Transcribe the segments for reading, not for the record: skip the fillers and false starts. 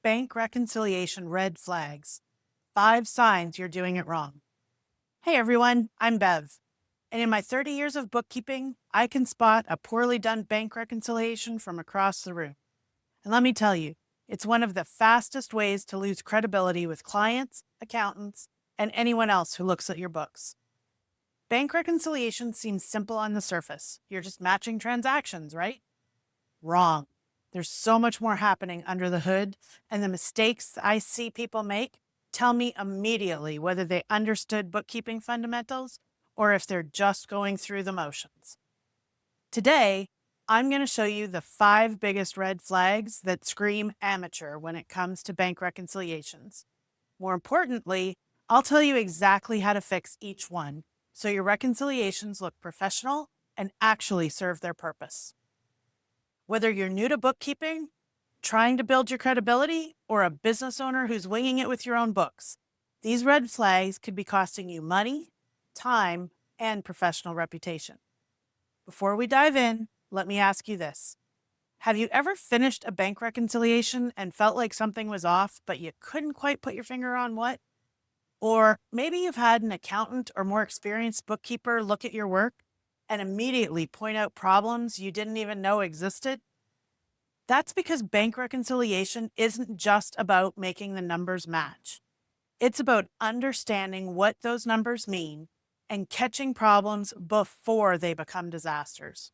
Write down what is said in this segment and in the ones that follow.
Bank reconciliation red flags. 5 signs you're doing it wrong. Hey everyone, I'm Bev. And in my 30 years of bookkeeping, I can spot a poorly done bank reconciliation from across the room. And let me tell you, it's one of the fastest ways to lose credibility with clients, accountants, and anyone else who looks at your books. Bank reconciliation seems simple on the surface. You're just matching transactions, right? Wrong. There's so much more happening under the hood, and the mistakes I see people make tell me immediately whether they understood bookkeeping fundamentals or if they're just going through the motions. Today, I'm going to show you the 5 biggest red flags that scream amateur when it comes to bank reconciliations. More importantly, I'll tell you exactly how to fix each one so your reconciliations look professional and actually serve their purpose. Whether you're new to bookkeeping, trying to build your credibility, or a business owner who's winging it with your own books, these red flags could be costing you money, time, and professional reputation. Before we dive in, let me ask you this. Have you ever finished a bank reconciliation and felt like something was off, but you couldn't quite put your finger on what? Or maybe you've had an accountant or more experienced bookkeeper look at your work and immediately point out problems you didn't even know existed? That's because bank reconciliation isn't just about making the numbers match. It's about understanding what those numbers mean and catching problems before they become disasters.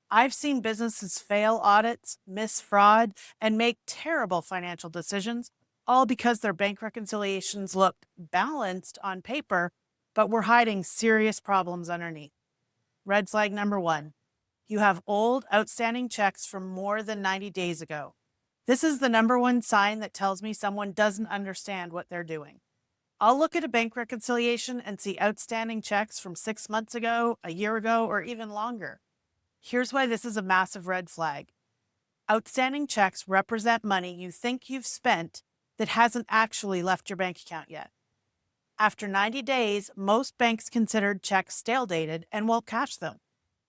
I've seen businesses fail audits, miss fraud, and make terrible financial decisions, all because their bank reconciliations looked balanced on paper, but were hiding serious problems underneath. Red flag number 1. You have old, outstanding checks from more than 90 days ago. This is the number 1 sign that tells me someone doesn't understand what they're doing. I'll look at a bank reconciliation and see outstanding checks from 6 months ago, a year ago, or even longer. Here's why this is a massive red flag. Outstanding checks represent money you think you've spent that hasn't actually left your bank account yet. After 90 days, most banks consider checks stale dated and won't cash them.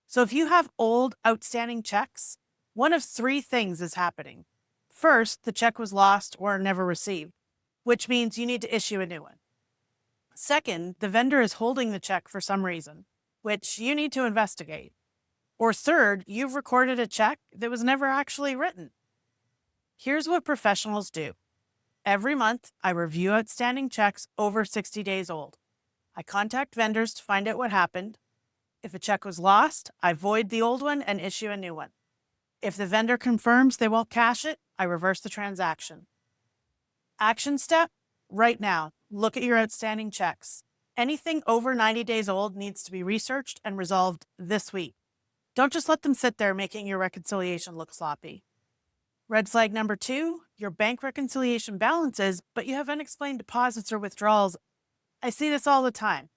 So if you have old, outstanding checks, one of 3 things is happening. First, the check was lost or never received, which means you need to issue a new one. Second, the vendor is holding the check for some reason, which you need to investigate. Or third, you've recorded a check that was never actually written. Here's what professionals do. Every month, I review outstanding checks over 60 days old. I contact vendors to find out what happened. If a check was lost, I void the old one and issue a new one. If the vendor confirms they won't cash it, I reverse the transaction. Action step: right now, look at your outstanding checks. Anything over 90 days old needs to be researched and resolved this week. Don't just let them sit there making your reconciliation look sloppy. Red flag number 2, your bank reconciliation balances, but you have unexplained deposits or withdrawals. I see this all the time.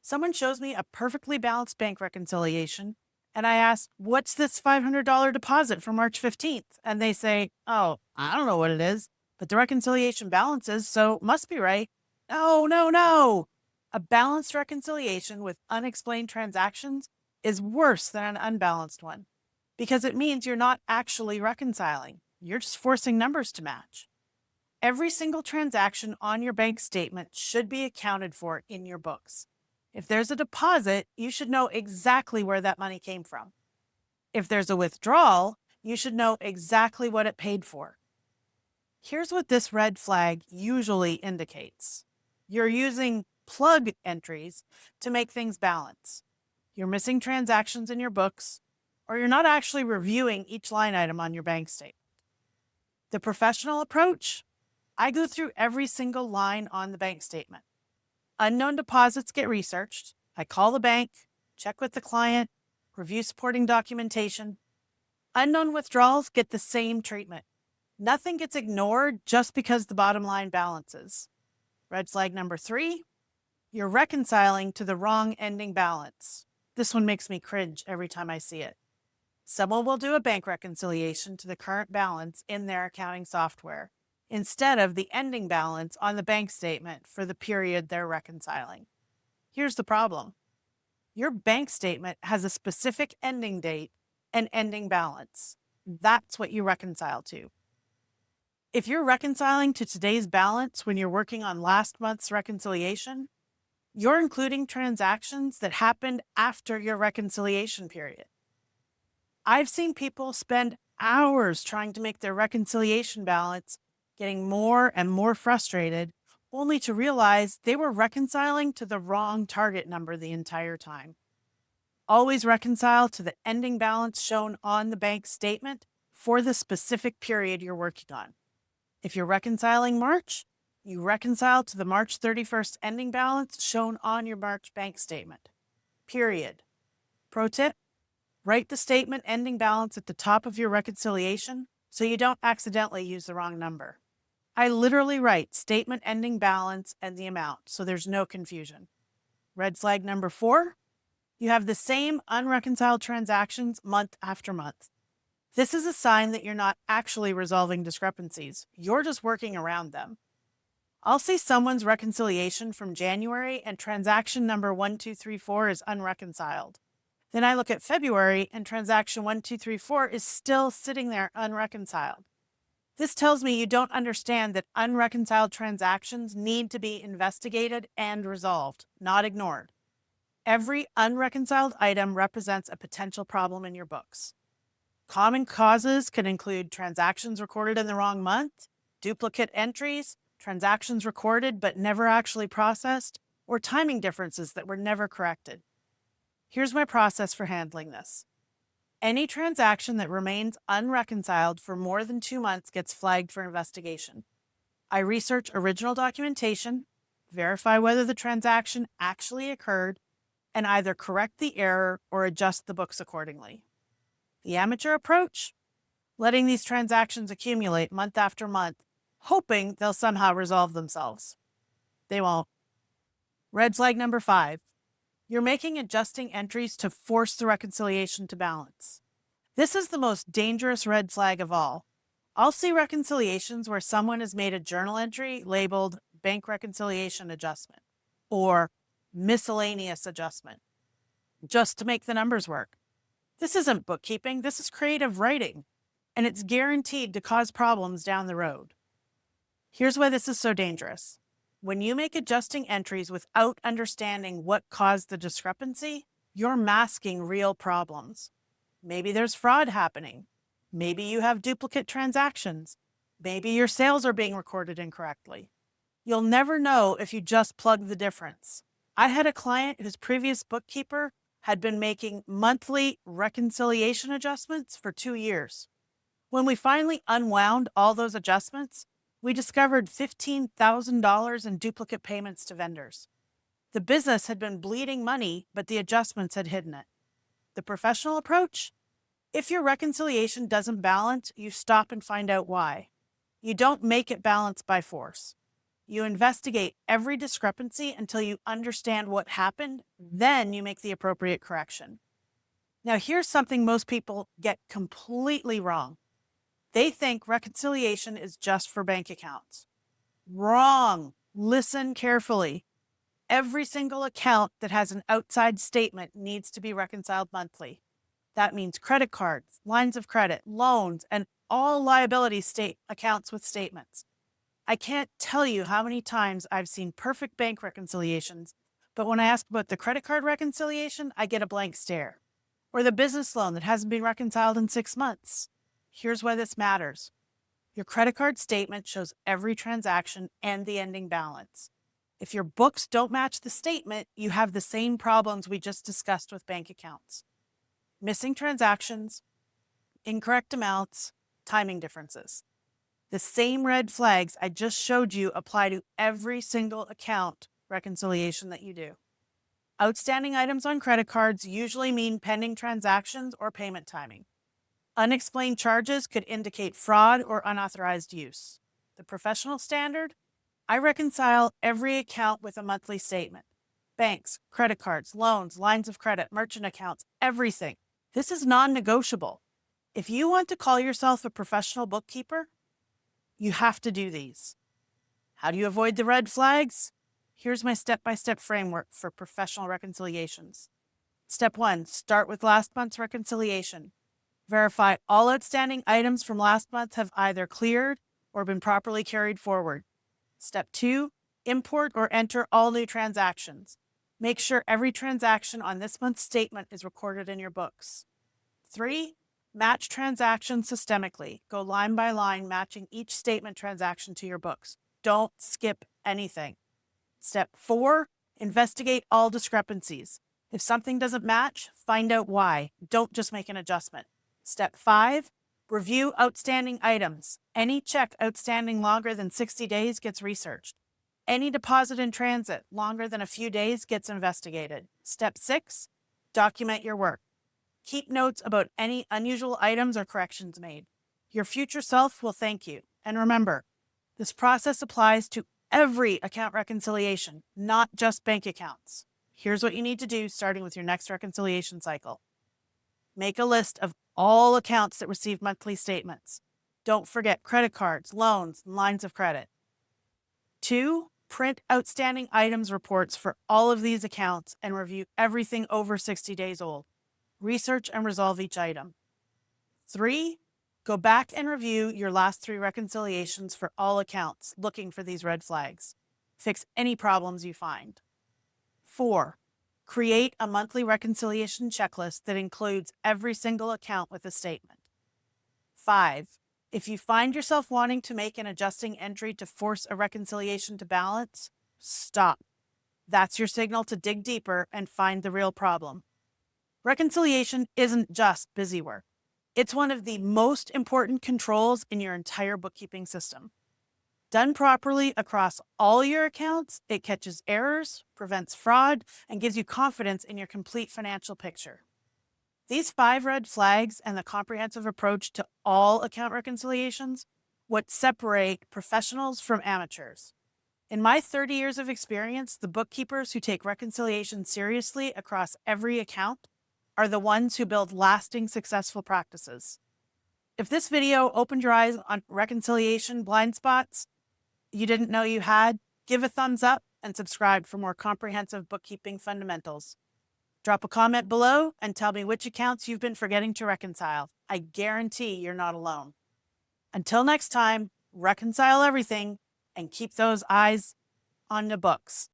Someone shows me a perfectly balanced bank reconciliation, and I ask, what's this $500 deposit for March 15th? And they say, oh, I don't know what it is, but the reconciliation balances, so must be right. No, no, no. A balanced reconciliation with unexplained transactions is worse than an unbalanced one because it means you're not actually reconciling. You're just forcing numbers to match. Every single transaction on your bank statement should be accounted for in your books. If there's a deposit, you should know exactly where that money came from. If there's a withdrawal, you should know exactly what it paid for. Here's what this red flag usually indicates. You're using plug entries to make things balance. You're missing transactions in your books, or you're not actually reviewing each line item on your bank statement. The professional approach: I go through every single line on the bank statement. Unknown deposits get researched. I call the bank, check with the client, review supporting documentation. Unknown withdrawals get the same treatment. Nothing gets ignored just because the bottom line balances. Red flag number 3, you're reconciling to the wrong ending balance. This one makes me cringe every time I see it. Someone will do a bank reconciliation to the current balance in their accounting software instead of the ending balance on the bank statement for the period they're reconciling. Here's the problem. Your bank statement has a specific ending date and ending balance. That's what you reconcile to. If you're reconciling to today's balance when you're working on last month's reconciliation, you're including transactions that happened after your reconciliation period. I've seen people spend hours trying to make their reconciliation balance, getting more and more frustrated, only to realize they were reconciling to the wrong target number the entire time. Always reconcile to the ending balance shown on the bank statement for the specific period you're working on. If you're reconciling March, you reconcile to the March 31st ending balance shown on your March bank statement. Period. Pro tip: write the statement ending balance at the top of your reconciliation so you don't accidentally use the wrong number. I literally write statement ending balance and the amount so there's no confusion. Red flag number 4: you have the same unreconciled transactions month after month. This is a sign that you're not actually resolving discrepancies. You're just working around them. I'll see someone's reconciliation from January and transaction number 1234 is unreconciled. Then I look at February and transaction 1234 is still sitting there unreconciled. This tells me you don't understand that unreconciled transactions need to be investigated and resolved, not ignored. Every unreconciled item represents a potential problem in your books. Common causes can include transactions recorded in the wrong month, duplicate entries, transactions recorded but never actually processed, or timing differences that were never corrected. Here's my process for handling this. Any transaction that remains unreconciled for more than 2 months gets flagged for investigation. I research original documentation, verify whether the transaction actually occurred, and either correct the error or adjust the books accordingly. The amateur approach: letting these transactions accumulate month after month, hoping they'll somehow resolve themselves. They won't. Red flag number 5: you're making adjusting entries to force the reconciliation to balance. This is the most dangerous red flag of all. I'll see reconciliations where someone has made a journal entry labeled bank reconciliation adjustment or miscellaneous adjustment just to make the numbers work. This isn't bookkeeping, this is creative writing, and it's guaranteed to cause problems down the road. Here's why this is so dangerous. When you make adjusting entries without understanding what caused the discrepancy, you're masking real problems. Maybe there's fraud happening. Maybe you have duplicate transactions. Maybe your sales are being recorded incorrectly. You'll never know if you just plug the difference. I had a client whose previous bookkeeper had been making monthly reconciliation adjustments for 2 years. When we finally unwound all those adjustments, we discovered $15,000 in duplicate payments to vendors. The business had been bleeding money, but the adjustments had hidden it. The professional approach: if your reconciliation doesn't balance, you stop and find out why. You don't make it balance by force. You investigate every discrepancy until you understand what happened, then you make the appropriate correction. Now, here's something most people get completely wrong. They think reconciliation is just for bank accounts. Wrong. Listen carefully. Every single account that has an outside statement needs to be reconciled monthly. That means credit cards, lines of credit, loans, and all liability accounts with statements. I can't tell you how many times I've seen perfect bank reconciliations, but when I ask about the credit card reconciliation, I get a blank stare. Or the business loan that hasn't been reconciled in 6 months. Here's why this matters. Your credit card statement shows every transaction and the ending balance. If your books don't match the statement, you have the same problems we just discussed with bank accounts. Missing transactions, incorrect amounts, timing differences. The same red flags I just showed you apply to every single account reconciliation that you do. Outstanding items on credit cards usually mean pending transactions or payment timing. Unexplained charges could indicate fraud or unauthorized use. The professional standard: I reconcile every account with a monthly statement. Banks, credit cards, loans, lines of credit, merchant accounts, everything. This is non-negotiable. If you want to call yourself a professional bookkeeper, you have to do these. How do you avoid the red flags? Here's my step-by-step framework for professional reconciliations. Step 1, start with last month's reconciliation. Verify all outstanding items from last month have either cleared or been properly carried forward. Step 2, import or enter all new transactions. Make sure every transaction on this month's statement is recorded in your books. 3, match transactions systemically. Go line by line, matching each statement transaction to your books. Don't skip anything. Step 4, investigate all discrepancies. If something doesn't match, find out why. Don't just make an adjustment. Step 5, review outstanding items. Any check outstanding longer than 60 days gets researched. Any deposit in transit longer than a few days gets investigated. Step 6, document your work. Keep notes about any unusual items or corrections made. Your future self will thank you. And remember, this process applies to every account reconciliation, not just bank accounts. Here's what you need to do starting with your next reconciliation cycle. Make a list of all accounts that receive monthly statements. Don't forget credit cards, loans, and lines of credit. 2, print outstanding items reports for all of these accounts and review everything over 60 days old. Research and resolve each item. 3, go back and review your last 3 reconciliations for all accounts, looking for these red flags. Fix any problems you find. 4, create a monthly reconciliation checklist that includes every single account with a statement. 5, if you find yourself wanting to make an adjusting entry to force a reconciliation to balance, stop. That's your signal to dig deeper and find the real problem. Reconciliation isn't just busy work. It's one of the most important controls in your entire bookkeeping system. Done properly across all your accounts, it catches errors, prevents fraud, and gives you confidence in your complete financial picture. These 5 red flags and the comprehensive approach to all account reconciliations, what separate professionals from amateurs. In my 30 years of experience, the bookkeepers who take reconciliation seriously across every account are the ones who build lasting, successful practices. If this video opened your eyes on reconciliation blind spots you didn't know you had, give a thumbs up and subscribe for more comprehensive bookkeeping fundamentals. Drop a comment below and tell me which accounts you've been forgetting to reconcile. I guarantee you're not alone. Until next time, reconcile everything and keep those eyes on the books.